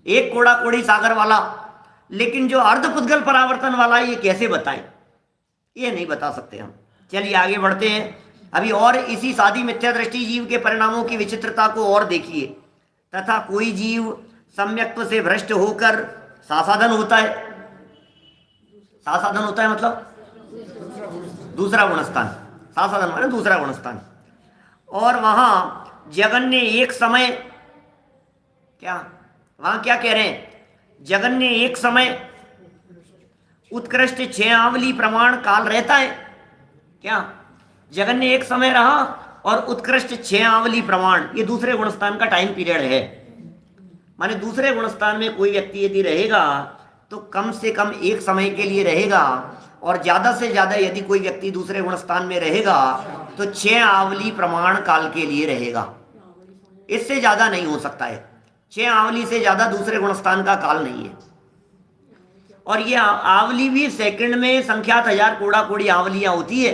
एक कोड़ा कोड़ी सागर वाला, लेकिन जो अर्ध पुद्गल परावर्तन वाला ये कैसे बताएं, ये नहीं बता सकते हम। चलिए आगे बढ़ते हैं अभी, और इसी सादी मिथ्या दृष्टि जीव के परिणामों की विचित्रता को और देखिए। तथा कोई जीव सम्यक्त्व से भ्रष्ट होकर सासाधन होता है, सासाधन होता है मतलब दूसरा गुणस्थान, सासाधन माने दूसरा गुणस्थान, और वहां जगन्य एक समय, क्या वहां क्या कह रहे हैं, जगन्य एक समय उत्कृष्ट 6 आवली प्रमाण काल रहता है। क्या जगन्य एक समय रहा और उत्कृष्ट 6 आवली प्रमाण, ये दूसरे गुणस्थान का टाइम पीरियड है। माने दूसरे गुणस्थान में कोई व्यक्ति यदि रहेगा तो कम से कम एक समय के लिए रहेगा, और ज्यादा से ज्यादा यदि कोई व्यक्ति दूसरे गुणस्थान में रहेगा तो 6 आवली प्रमाण काल के लिए रहेगा, इससे ज्यादा नहीं हो सकता है। 6 आवली से ज्यादा दूसरे गुणस्थान का काल नहीं है। और ये आवली भी सेकंड में संख्यात 1000 कोड़ा कोड़ी आवलियां होती है,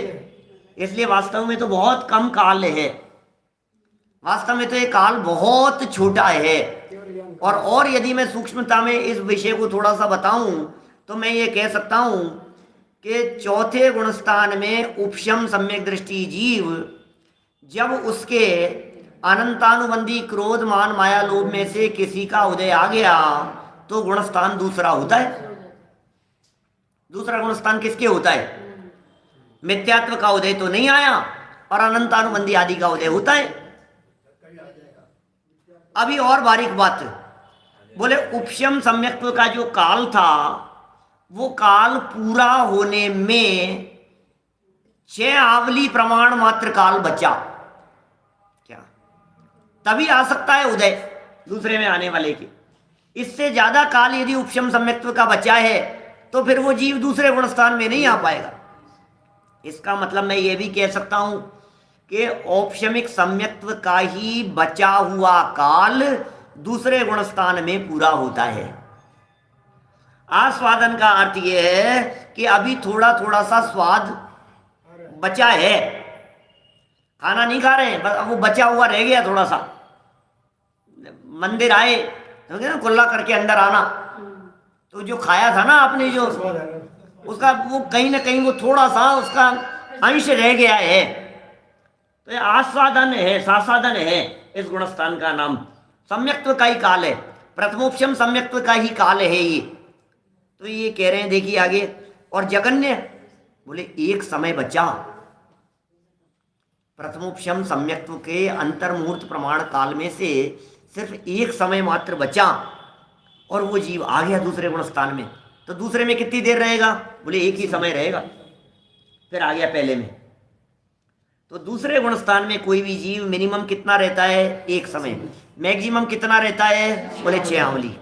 इसलिए वास्तव में तो बहुत कम काल है। वास्तव में तो ये काल बहुत छोटा है। और यदि मैं सूक्ष्मता में इस विषय को थोड़ा सा बताऊं तो मैं ये कह सकता हूं कि चौथे गुणस्थान में उपशम सम्यक दृष्टि जीव जब उसके अनंतानुबंधी क्रोध मान माया लोभ में से किसी का उदय आ गया तो गुणस्थान दूसरा होता है। दूसरा गुणस्थान किसके होता है? मिथ्यात्व का उदय तो नहीं आया और अनंतानुबंधी आदि का उदय होता है। अभी और बारीक बात, बोले उपशम सम्यक्त्व का जो काल था वो काल पूरा होने में 6 आवली प्रमाण मात्र काल बचा। क्या तभी आ सकता है उदय दूसरे में आने वाले की। इससे ज्यादा काल यदि उपशम सम्यक्त्व का बचा है तो फिर वो जीव दूसरे गुणस्थान में नहीं आ पाएगा। इसका मतलब मैं ये भी कह सकता हूं कि औपशमिक सम्यक्त्व का ही बचा हुआ काल दूसरे गुणस्थान में पूरा होता है। आस्वादन का अर्थ यह है कि अभी थोड़ा थोड़ा सा स्वाद बचा है, खाना नहीं खा रहे हैं, बस वो बचा हुआ रह गया थोड़ा सा। मंदिर आए तो ना कुल्ला करके अंदर आना, तो जो खाया था ना आपने जो उसका वो कहीं ना कहीं वो थोड़ा सा उसका अंश रह गया है। तो ये आस्वादन है, सासादन है इस गुणस्थान का नाम। सम्यक्त्व का ही काल है, प्रथमोपशम सम्यक्त्व का ही काल है ये। तो ये कह रहे हैं देखिए आगे, और जगन्य बोले एक समय बचा। प्रथमोपशम सम्यक्त्व के अंतर्मुहूर्त प्रमाण काल में से सिर्फ एक समय मात्र बचा और वो जीव आ गया दूसरे गुणस्थान में। तो दूसरे में कितनी देर रहेगा? बोले एक ही समय रहेगा, फिर आ गया पहले में। तो दूसरे गुणस्थान में कोई भी जीव मिनिमम कितना रहता है? एक समय। मैक्सिमम कितना रहता है? बोले 6 आवली।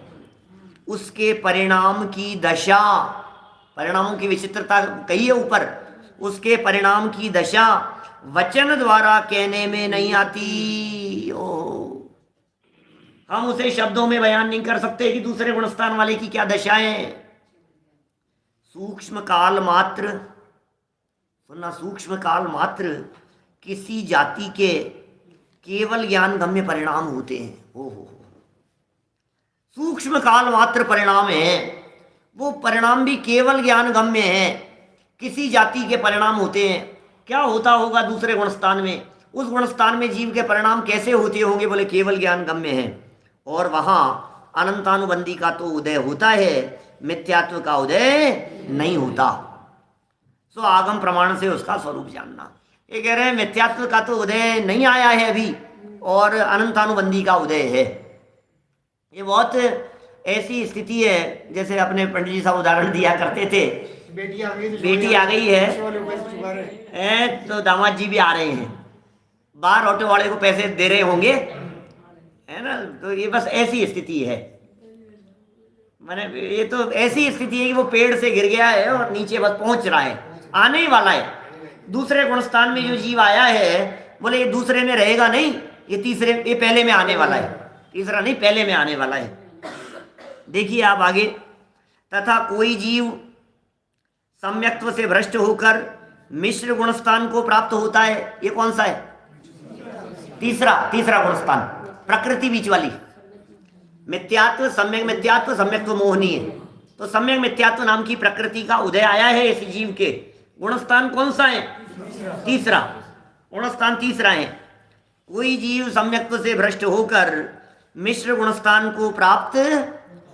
उसके परिणाम की दशा, परिणामों की विचित्रता कही है ऊपर, उसके परिणाम की दशा वचन द्वारा कहने में नहीं आती। हम उसे शब्दों में बयान नहीं कर सकते कि दूसरे गुणस्थान वाले की क्या दशा है। सूक्ष्म काल मात्र, सुनना, सूक्ष्म काल मात्र किसी जाति के केवल ज्ञान गम्य परिणाम होते हैं। हो सूक्ष्म काल मात्र परिणाम है, वो परिणाम भी केवल ज्ञान गम्य है, किसी जाति के परिणाम होते हैं। क्या होता होगा दूसरे गुणस्थान में? उस गुणस्थान में जीव के परिणाम कैसे होते होंगे? बोले केवल ज्ञान गम्य है, और वहां अनंतानुबंधी का तो उदय होता है, मिथ्यात्व का उदय नहीं होता। सो आगम प्रमाण से उसका स्वरूप जानना। ये कह रहे हैं मिथ्यात्व का तो उदय नहीं आया है अभी और अनंतानुबंधी का उदय है। ये बहुत ऐसी स्थिति है, जैसे अपने पंडित जी साहब उदाहरण दिया करते थे, बेटी आ गई, बेटी आ गई है तो दामाद जी भी आ रहे हैं, बाहर ऑटो वाले को पैसे दे रहे होंगे, है ना। तो ये बस ऐसी स्थिति है, माने ये तो ऐसी स्थिति है कि वो पेड़ से गिर गया है और नीचे बस पहुंच रहा है, आने ही वाला है। दूसरे गुणस्थान में जो जीव आया है, बोले ये दूसरे में रहेगा नहीं, ये तीसरे, ये पहले में आने वाला है, तीसरा नहीं पहले में आने वाला है। देखिए आप आगे, तथा कोई जीव सम्यक्त्व से भ्रष्ट होकर मिश्र गुणस्थान को प्राप्त होता है। ये कौन सा है? तीसरा गुणस्थान, प्रकृति बीच वाली। मिथ्यात्व, सम्यक मिथ्यात्व, सम्यक्त्व मोहनी है। तो सम्यक मिथ्यात्व नाम की प्रकृति का उदय आया है इस जीव के। गुणस्थान कौन सा है? तीसरा गुणस्थान, तीसरा है। कोई जीव सम्यक्त्व से भ्रष्ट होकर मिश्र गुणस्थान को प्राप्त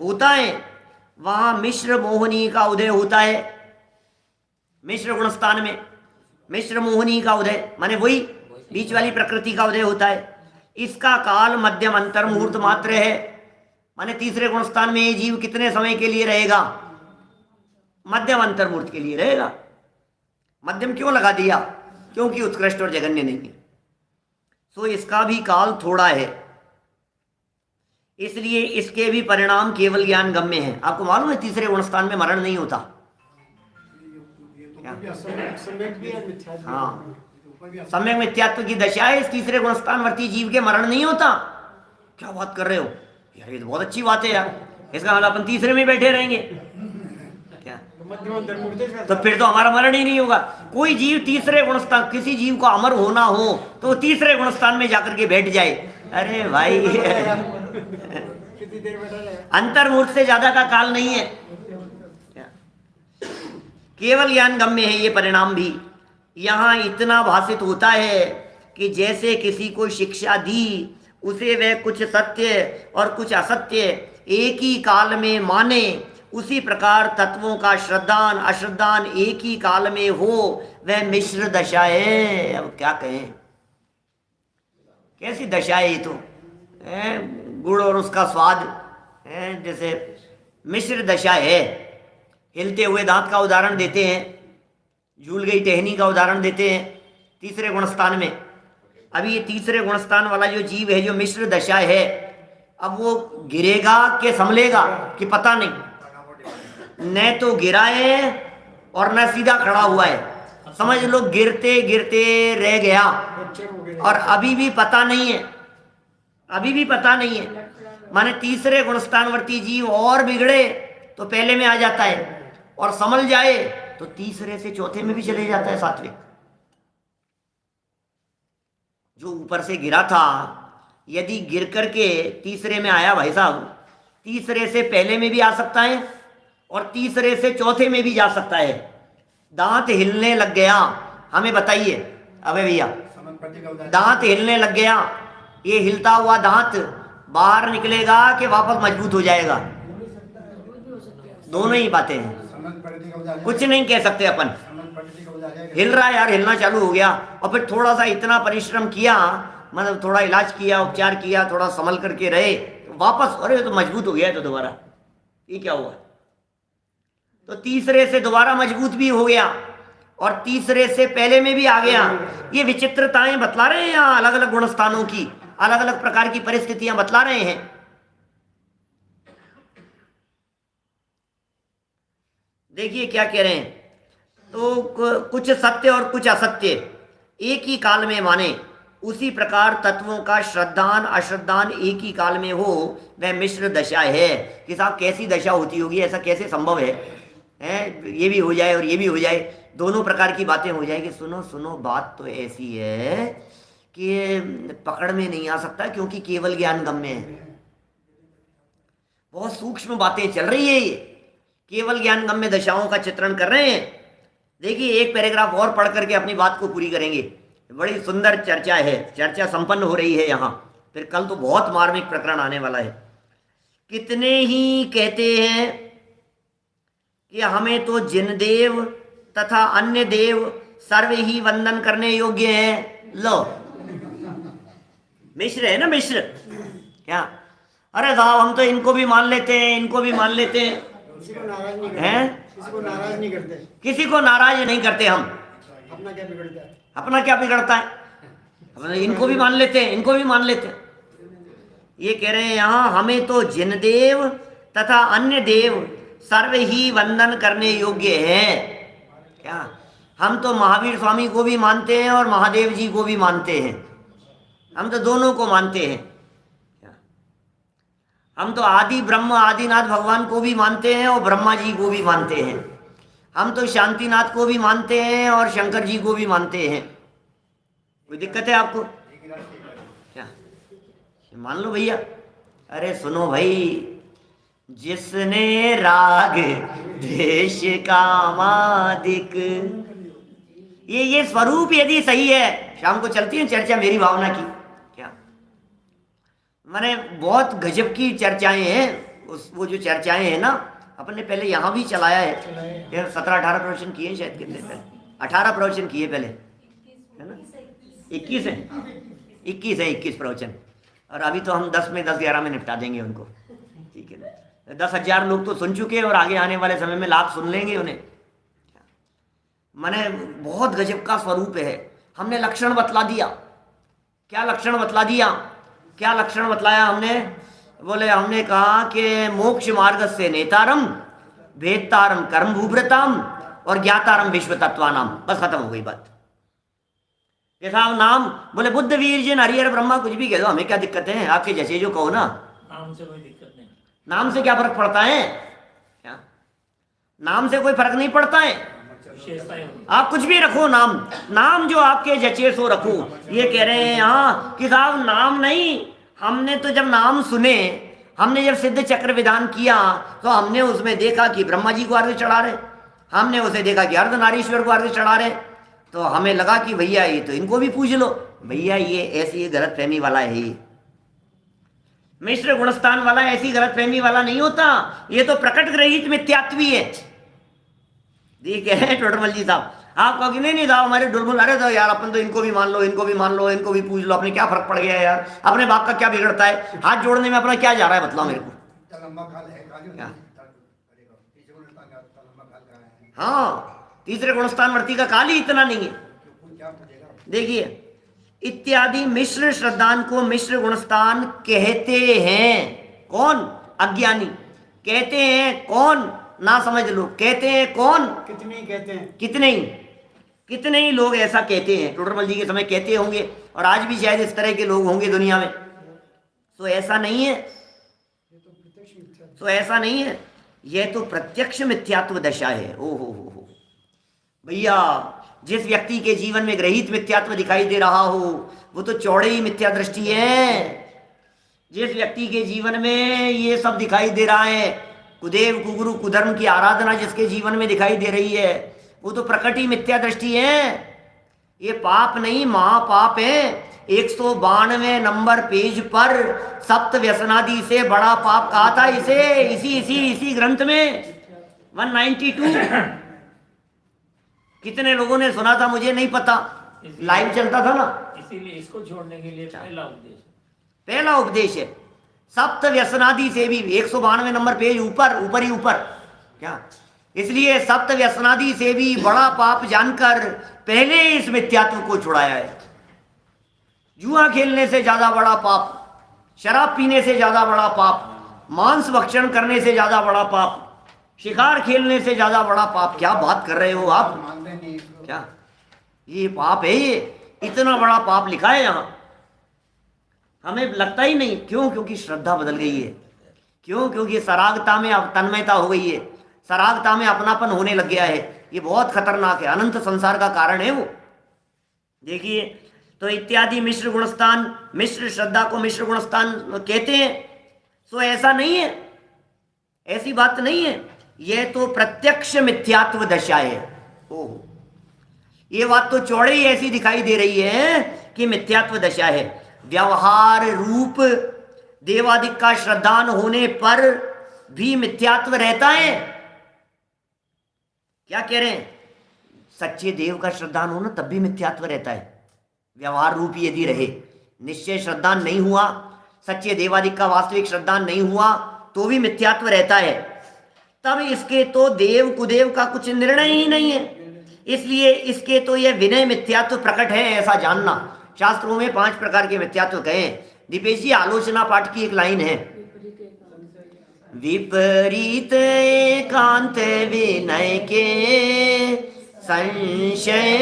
होता है, वहां मिश्र मोहनी का उदय होता है। मिश्र गुणस्थान में मिश्र मोहनी का उदय माने वही बीच वाली प्रकृति का उदय होता है। इसका काल मध्यम अंतर मुहूर्त मात्र है, माने तीसरे गुणस्थान में ये जीव कितने समय के लिए रहेगा? मध्यम अंतर मुहूर्त के लिए रहेगा। मध्यम क्यों लगा दिया? क्योंकि उत्कृष्ट और जघन्य नहीं है, सो इसका भी काल थोड़ा है, इसलिए इसके भी परिणाम केवल ज्ञान गम्य है। आपको मालूम है तीसरे गुणस्थान में मरण नहीं होता। हाँ, सम्यक मिथ्यात्व की दशा है, इस तीसरे गुणस्थान वर्ती जीव के मरण नहीं होता। क्या बात कर रहे हो यार, ये तो बहुत अच्छी बात है यार, इसका मतलब अपन तीसरे में बैठे रहेंगे क्या? तो फिर तो हमारा मरण ही नहीं होगा। कोई जीव तीसरे गुणस्थान, किसी जीव को अमर होना हो तो तीसरे गुणस्थान में जाकर के बैठ जाए। अरे भाई कितनी देर बैठा रहेगा? अंतर्मुहूर्त से ज्यादा का काल नहीं है। केवल ज्ञान गम्य है ये परिणाम भी। यहाँ इतना भाषित होता है कि जैसे किसी को शिक्षा दी, उसे वह कुछ सत्य और कुछ असत्य एक ही काल में माने, उसी प्रकार तत्वों का श्रद्धान अश्रद्धान एक ही काल में हो, वह मिश्र दशा है। अब क्या कहें, कैसी दशा है ये तो, गुड़ और उसका स्वाद जैसे मिश्र दशा है। हिलते हुए दांत का उदाहरण देते हैं, झूल गई टहनी का उदाहरण देते हैं तीसरे गुणस्थान में। अभी ये तीसरे गुणस्थान वाला जो जीव है, जो मिश्र दशा है, अब वो गिरेगा कि संभलेगा कि पता नहीं। न तो गिरा है और न सीधा खड़ा हुआ है, समझ लो गिरते गिरते रह गया, और अभी भी पता नहीं है, अभी भी पता नहीं है। माने तीसरे गुणस्थानवर्ती जीव और बिगड़े तो पहले में आ जाता है, और संभल जाए तो तीसरे से चौथे में भी चले जाता है, सातवें। जो ऊपर से गिरा था, यदि गिर करके तीसरे में आया भाई साहब, तीसरे से पहले में भी आ सकता है और तीसरे से चौथे में भी जा सकता है। दांत हिलने लग गया, हमें बताइए अबे भैया, दांत हिलने लग गया, ये हिलता हुआ दांत बाहर निकलेगा कि वापस मजबूत हो जाएगा? दोनों ही बातें हैं, कुछ नहीं कह सकते अपन। हिल रहा है यार, हिलना चालू हो गया, और फिर थोड़ा सा इतना परिश्रम किया, मतलब थोड़ा इलाज किया, उपचार किया, थोड़ा संभल करके रहे, वापस अरे तो मजबूत हो गया है, तो दोबारा ये क्या हुआ? तो तीसरे से दोबारा मजबूत भी हो गया और तीसरे से पहले में भी आ गया। ये विचित्रताएं बतला रहे हैं यहाँ, अलग अलग गुणस्थानों की अलग अलग प्रकार की परिस्थितियां बतला रहे हैं। देखिए क्या कह रहे हैं, तो कुछ सत्य और कुछ असत्य एक ही काल में माने, उसी प्रकार तत्वों का श्रद्धान अश्रद्धान एक ही काल में हो, वह मिश्र दशा है। कि साहब कैसी दशा होती होगी, ऐसा कैसे संभव है? ये भी हो जाए और ये भी हो जाए, दोनों प्रकार की बातें हो जाएगी। सुनो सुनो, बात तो ऐसी है कि पकड़ में नहीं आ सकता, क्योंकि केवल ज्ञान गम्य है। बहुत सूक्ष्म बातें चल रही है, ये केवल ज्ञान गम्य दशाओं का चित्रण कर रहे हैं। देखिए एक पैराग्राफ और पढ़ करके अपनी बात को पूरी करेंगे। बड़ी सुंदर चर्चा है, चर्चा संपन्न हो रही है यहाँ, फिर कल तो बहुत मार्मिक प्रकरण आने वाला है। कितने ही कहते हैं कि हमें तो जिन देव तथा अन्य देव सर्व ही वंदन करने योग्य हैं। लो मिश्र है ना, मिश्र क्या? अरे साहब हम तो इनको भी मान लेते हैं, इनको भी मान लेते हैं, किसी को नाराज नहीं करते, हैं? किसी को नाराज नहीं करते, किसी को नाराज नहीं करते हम। अपना क्या बिगड़ता है? अपना क्या बिगड़ता है? इनको भी मान लेते हैं, इनको भी मान लेते हैं। ये कह रहे हैं यहाँ, हमें तो जिन देव तथा अन्य देव सर्व ही वंदन करने योग्य है। क्या? हम तो महावीर स्वामी को भी मानते हैं और महादेव जी को भी मानते हैं, हम तो दोनों को मानते हैं। हम तो आदि ब्रह्म आदिनाथ भगवान को भी मानते हैं और ब्रह्मा जी को भी मानते हैं। हम तो शांतिनाथ को भी मानते हैं और शंकर जी को भी मानते हैं। कोई दिक्कत है आपको? क्या मान लो भैया? अरे सुनो भाई, जिसने राग देश कामादिक, ये स्वरूप यदि सही है, शाम को चलती है चर्चा मेरी भावना की। क्या माने बहुत गजब की चर्चाएं हैं। वो जो चर्चाएं हैं ना, अपन ने पहले यहाँ भी चलाया है, 17-18 प्रवचन किए शायद, कितने पहले 18 प्रवचन किए पहले, है ना? 21 है, 21 प्रवचन, और अभी तो हम 10 में 10-11 में निपटा देंगे उनको, ठीक है ना? 10,000 लोग तो सुन चुके हैं और आगे आने वाले समय में लाख सुन लेंगे उन्हें। माने बहुत गजब का स्वरूप है। हमने लक्षण बतला दिया। क्या लक्षण बतला दिया? क्या लक्षण बतलाया हमने? बोले हमने कहा कि मोक्ष मार्ग से नेतारम, भेदतारम कर्म भूभ्रताम और ज्ञातारम विश्व तत्वानाम। बस खत्म हो गई बात। जैसा नाम बोले बुद्ध वीर जिन हरिहर ब्रह्मा, कुछ भी कह दो, हमें क्या दिक्कत है? आपके जैसे जो कहो ना, नाम से कोई दिक्कत नहीं। नाम से क्या फर्क पड़ता है? क्या नाम से कोई फर्क नहीं पड़ता है। आप कुछ भी रखो, नाम जो आपके जचे सो रखो। ये कह रहे हैं यहाँ कि साहब नाम नहीं, हमने तो जब नाम सुने हमने जब सिद्ध चक्र विधान किया तो हमने उसमें देखा कि ब्रह्मा जी को अर्घ्य चढ़ा रहे, हमने उसे देखा कि अर्धनारीश्वर को अर्घ्य चढ़ा रहे, तो हमें लगा कि भैया ये तो इनको भी पूछ लो। भैया ये ऐसी गलत फहमी वाला है, ये मिश्र गुणस्थान वाला ऐसी गलत फहमी वाला नहीं होता, ये तो प्रकट ग्रहित मिथ्यात्वी है। देखे हैं टोडरमल जी साहब, आप कहोगे नहीं साहब हमारे डुलबुल, अरे तो यार अपन तो इनको भी मान लो, इनको भी मान लो, इनको भी पूछ लो, अपने क्या फर्क पड़ गया है यार, अपने बाप का क्या बिगड़ता है, हाथ जोड़ने में अपना क्या जा रहा है, बताओ मेरे को। हाँ, तीसरे गुणस्थान वर्ती का काल ही इतना नहीं है। देखिए, इत्यादि मिश्र श्रद्धान को मिश्र गुणस्थान कहते हैं कौन? अज्ञानी। कहते हैं कौन? ना समझ लो। कहते हैं कौन? कितने ही कहते हैं, कितने ही लोग ऐसा कहते हैं। टोडरमल जी के समय कहते होंगे और आज भी शायद इस तरह के लोग होंगे दुनिया में। तो ऐसा नहीं है, तो ऐसा नहीं है, यह तो प्रत्यक्ष मिथ्यात्व दशा है। ओ हो भैया, जिस व्यक्ति के जीवन में ग्रहित मिथ्यात्व दिखाई दे रहा हो वो तो चौड़े ही मिथ्या दृष्टि है। जिस व्यक्ति के जीवन में ये सब दिखाई दे रहा है, कुदेव कुगुरु कुधर्म की आराधना जिसके जीवन में दिखाई दे रही है, वो तो प्रकट ही मिथ्या दृष्टि है। ये पाप नहीं, महापाप है। 192 नंबर पेज पर सप्त व्यसनादि से बड़ा पाप कहा था इसे, इसी ग्रंथ में 192। कितने लोगों ने सुना था मुझे नहीं पता, लाइव चलता था ना। इसीलिए इसको छोड़ने के लिए पहला उपदेश है सप्त व्यसनादि से भी 192 नंबर पेज ऊपर ही ऊपर क्या, इसलिए सप्त व्यसनादि से भी बड़ा पाप जानकर पहले इस मिथ्यात्व को छुड़ाया है। जुआ खेलने से ज्यादा बड़ा पाप, शराब पीने से ज्यादा बड़ा पाप, मांस भक्षण करने से ज्यादा बड़ा पाप, शिकार खेलने से ज्यादा बड़ा पाप। क्या बात कर रहे हो आप? क्या ये पाप है? ये इतना बड़ा पाप लिखा है यहां, हमें लगता ही नहीं। क्यों? क्योंकि श्रद्धा बदल गई है। क्यों? क्योंकि सरागता में तन्मयता हो गई है, सरागता में अपनापन होने लग गया है। ये बहुत खतरनाक है, अनंत संसार का कारण है वो। देखिए, तो इत्यादि मिश्र गुणस्थान, मिश्र श्रद्धा को मिश्र गुणस्थान कहते हैं। तो ऐसा नहीं है, ऐसी बात नहीं है, यह तो प्रत्यक्ष मिथ्यात्व दशा है। ओह, ये बात तो चौड़े ही ऐसी दिखाई दे रही है कि मिथ्यात्व दशा है। व्यवहार रूप देवादिक का श्रद्धान होने पर भी मिथ्यात्व रहता है। क्या कह रहे हैं? सच्चे देव का श्रद्धान होना तब भी मिथ्यात्व रहता है। व्यवहार रूप यदि रहे, निश्चय श्रद्धान नहीं हुआ, सच्चे देवादिक का वास्तविक श्रद्धान नहीं हुआ तो भी मिथ्यात्व रहता है। तब इसके तो देव कुदेव का कुछ निर्णय ही नहीं है, इसलिए इसके तो यह विनय मिथ्यात्व प्रकट है, ऐसा जानना। शास्त्रों में 5 प्रकार के मिथ्यात्व कहे। दीपेश जी, आलोचना पाठ की एक लाइन है, विपरीत एकांत विनय के संशय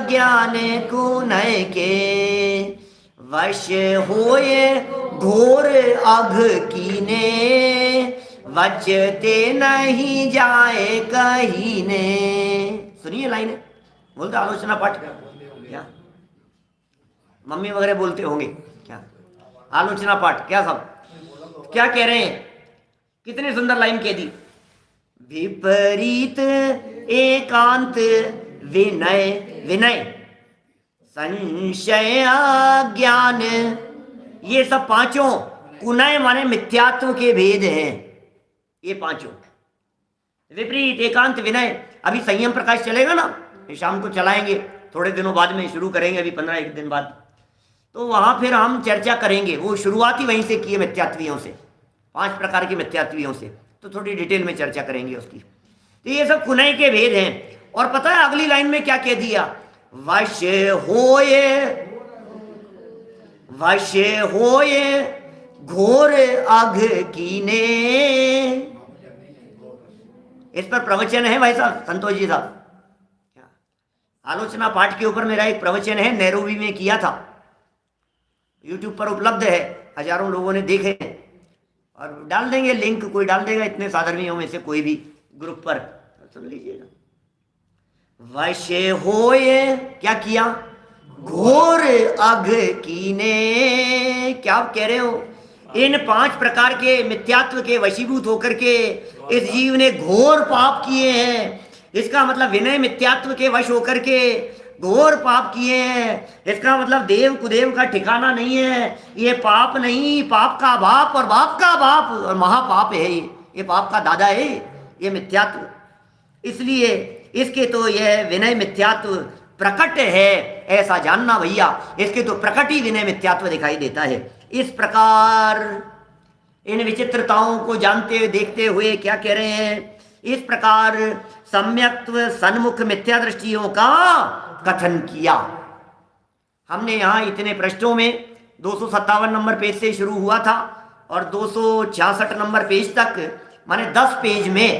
ज्ञान कुनय के वश होए घोर अघ कीने वचते नहीं जाए कहीने। सुनिए लाइन है, बोलते आलोचना पाठ क्या मम्मी वगैरह बोलते होंगे क्या? आलोचना पाठ क्या सब क्या कह रहे हैं? कितनी सुंदर लाइन कह दी, विपरीत एकांत विनय, विनय संशय ज्ञान, ये सब पांचों कुनय माने मिथ्यात्व के भेद हैं। ये पांचों विपरीत एकांत विनय। अभी संयम प्रकाश चलेगा ना, शाम को चलाएंगे, थोड़े दिनों बाद में शुरू करेंगे, अभी 15-1 दिन बाद, तो वहां फिर हम चर्चा करेंगे। वो शुरुआत ही वहीं से किए मिथ्यात्वियों से, 5 प्रकार के मिथ्यात्वियों से, तो थोड़ी डिटेल में चर्चा करेंगे उसकी। तो ये सब कुनय के भेद हैं। और पता है अगली लाइन में क्या कह दिया, वश होए घोर अघ कीने। इस पर प्रवचन है भाई साहब, संतोष जी साहब, क्या आलोचना पाठ के ऊपर मेरा एक प्रवचन है, नैरोबी में किया था, यूट्यूब पर उपलब्ध है, हजारों लोगों ने देखे और डाल देंगे लिंक, कोई डाल देगा इतने साधर्मियों में से कोई भी ग्रुप पर, सुन लीजिएगा। वश होए क्या किया, घोर अघ कीने। क्या आप कह रहे हो? इन 5 प्रकार के मिथ्यात्व के वशीभूत होकर के इस जीव ने घोर पाप किए हैं। इसका मतलब विनय मिथ्यात्व के वश होकर के घोर पाप किए हैं। इसका मतलब देव कुदेव का ठिकाना नहीं है। ये पाप नहीं, पाप का बाप और बाप का बाप और महापाप है। ये पाप का दादा है ये मिथ्यात्व। इसलिए इसके तो यह विनय मिथ्यात्व प्रकट है, ऐसा जानना भैया। इसके तो प्रकट ही विनय मिथ्यात्व दिखाई देता है। इस प्रकार इन विचित्रताओं को जानते हुए देखते हुए क्या कह रहे हैं, इस प्रकार सम्यक्त्व सन्मुख मिथ्या दृष्टियों का कथन किया। हमने यहाँ इतने पृष्ठों में 257 नंबर पेज से शुरू हुआ था और 266 नंबर पेज तक, माने 10 पेज में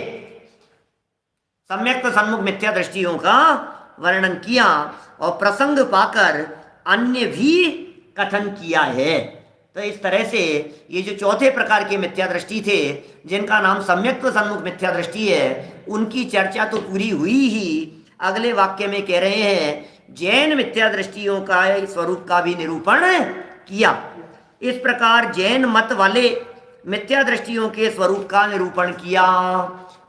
सम्यक्त्व सन्मुख मिथ्या दृष्टियों का वर्णन किया और प्रसंग पाकर अन्य भी कथन किया है। तो इस तरह से ये जो चौथे प्रकार के मिथ्या दृष्टि थे, जिनका नाम सम्यक्त्व सन्मुख मिथ्या दृष्टि है, उनकी चर्चा तो पूरी हुई ही। अगले वाक्य में कह रहे हैं जैन मिथ्या दृष्टियों का स्वरूप का भी निरूपण किया। इस प्रकार जैन मत वाले मिथ्या दृष्टियों के स्वरूप का निरूपण किया।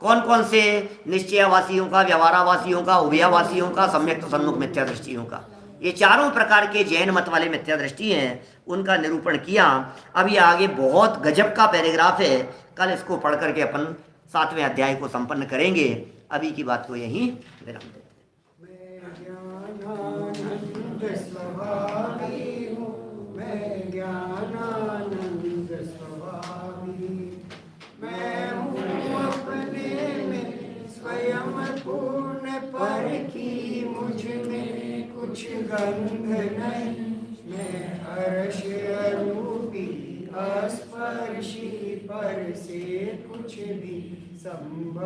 कौन कौन से? निश्चयवासियों का, व्यवहारावासियों का, उभयावासियों का, सम्यक्त्व सन्मुख मिथ्या दृष्टियों का। ये चारों प्रकार के जैन मत वाले मिथ्या दृष्टि हैं, उनका निरूपण किया। अब ये आगे बहुत गजब का पैराग्राफ है, कल इसको पढ़ करके अपन 7वें अध्याय को संपन्न करेंगे। अभी की बात को यहीं विराम देते हैं। मैं ज्ञानानंद स्वभावी हूँ, मैं ज्ञानानंद स्वभावी। मैं हूँ अपने में स्वयं पूर्ण, पर की मुझ में कुछ गंध नहीं। मैं अर्श रूपी अस्पर्शी, पर से कुछ भी संभव